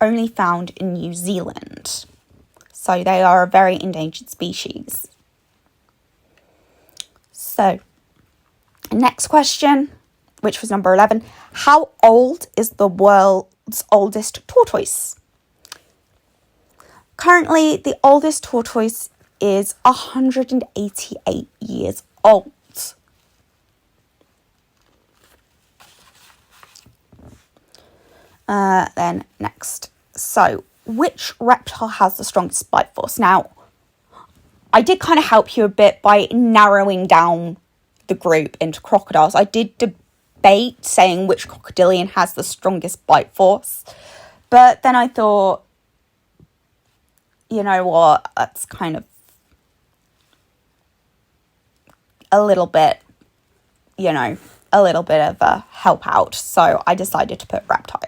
only found in New Zealand. So they are a very endangered species. So, next question, which was number 11. How old is the world's oldest tortoise? Currently, the oldest tortoise is 188 years old. Then next. So, which reptile has the strongest bite force? Now, I did kind of help you a bit by narrowing down the group into crocodiles. I did debate saying which crocodilian has the strongest bite force. But then I thought, you know what, that's kind of a little bit of a help out. So I decided to put reptile.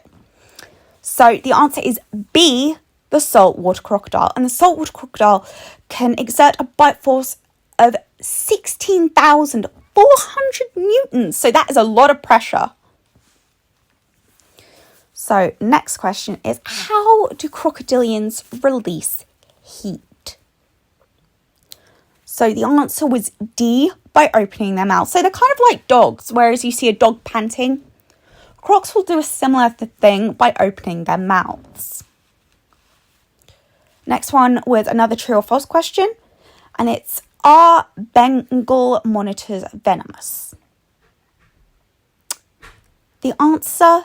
So the answer is B, the saltwater crocodile. And the saltwater crocodile can exert a bite force of 16,400 newtons. So that is a lot of pressure. So next question is, how do crocodilians release heat? So the answer was D, by opening their mouths. So they're kind of like dogs, whereas you see a dog panting. Crocs will do a similar thing by opening their mouths. Next one was another true or false question. And it's, are Bengal monitors venomous? The answer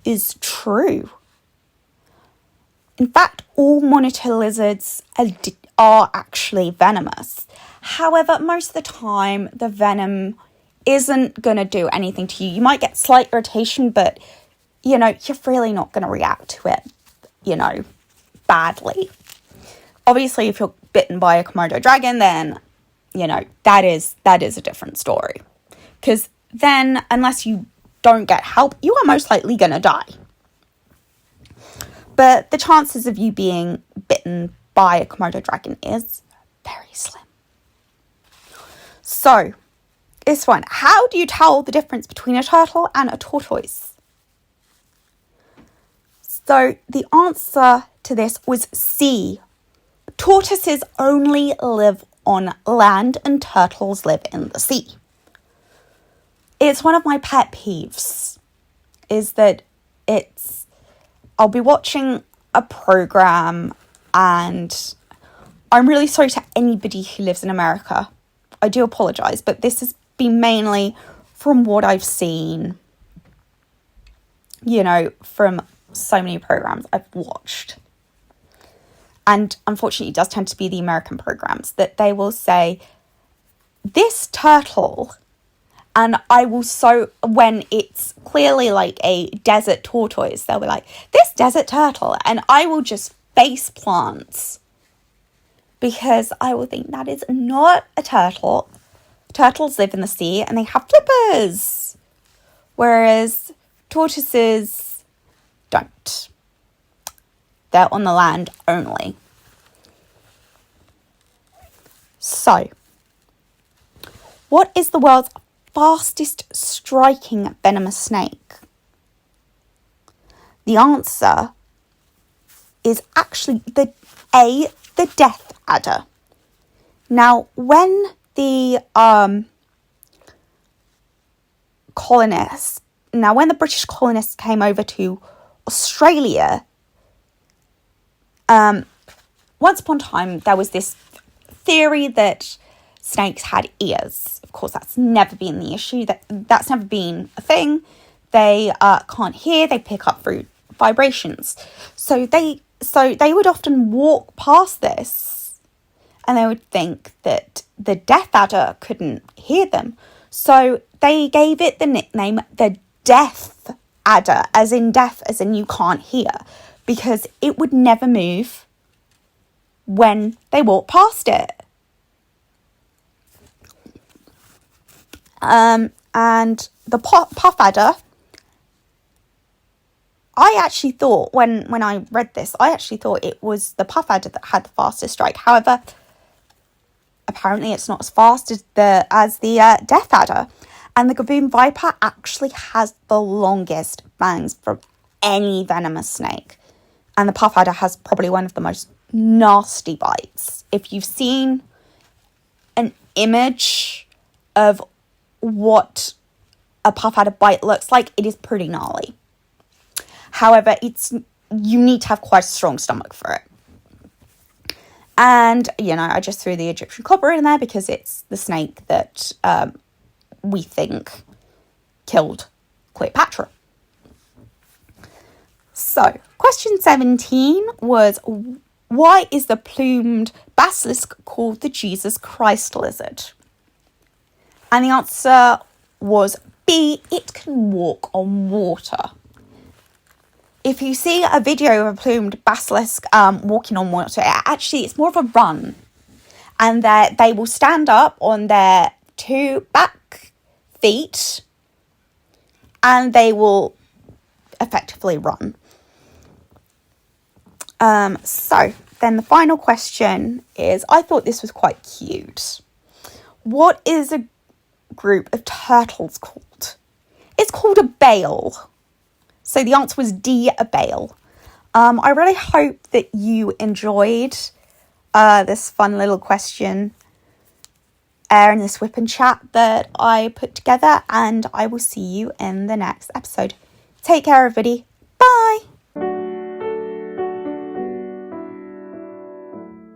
is true. In fact, all monitor lizards are actually venomous. However, most of the time, the venom isn't going to do anything to you. You might get slight irritation, but, you know, you're really not going to react to it, you know, badly. Obviously, if you're bitten by a Komodo dragon, then, you know, that is a different story. Because then, unless you don't get help, you are most likely going to die. But the chances of you being bitten by a Komodo dragon is very slim. So, this one. How do you tell the difference between a turtle and a tortoise? So, the answer to this was C. Tortoises only live on land and turtles live in the sea. It's one of my pet peeves, is that I'll be watching a program, and I'm really sorry to anybody who lives in America. I do apologise, but this has been mainly from what I've seen, from so many programs I've watched. And unfortunately, it does tend to be the American programs that they will say, this turtle, and when it's clearly like a desert tortoise, they'll be like, this desert turtle, and I will just face plant, because I will think that is not a turtle. Turtles live in the sea and they have flippers, whereas tortoises don't. They're on the land only. So, what is the world's fastest striking venomous snake? The answer is actually the death adder. Now, when the British colonists came over to Australia, once upon a time there was this theory that snakes had ears. Of course, that's never been the issue. That's never been a thing. They can't hear. They pick up through vibrations. So they would often walk past this, and they would think that the death adder couldn't hear them. So they gave it the nickname the death adder, as in death, as in you can't hear, because it would never move when they walk past it. And the puff adder, I actually thought, when I read this, I actually thought it was the puff adder that had the fastest strike. However, apparently it's not as fast as the death adder. And the gaboon viper actually has the longest fangs from any venomous snake. And the puff adder has probably one of the most nasty bites. If you've seen an image of what a puff adder bite looks like, it is pretty gnarly. However, you need to have quite a strong stomach for it. And, I just threw the Egyptian cobra in there because it's the snake that we think killed Cleopatra. So, question 17 was, why is the plumed basilisk called the Jesus Christ lizard? And the answer was B, it can walk on water. If you see a video of a plumed basilisk walking on water, it's more of a run. And they will stand up on their two back feet and they will effectively run. So then the final question is, I thought this was quite cute. What is a group of turtles called? It's called a bale. So the answer was D, a bale. I really hope that you enjoyed this fun little question and this WIP and Chat that I put together, and I will see you in the next episode. Take care, everybody.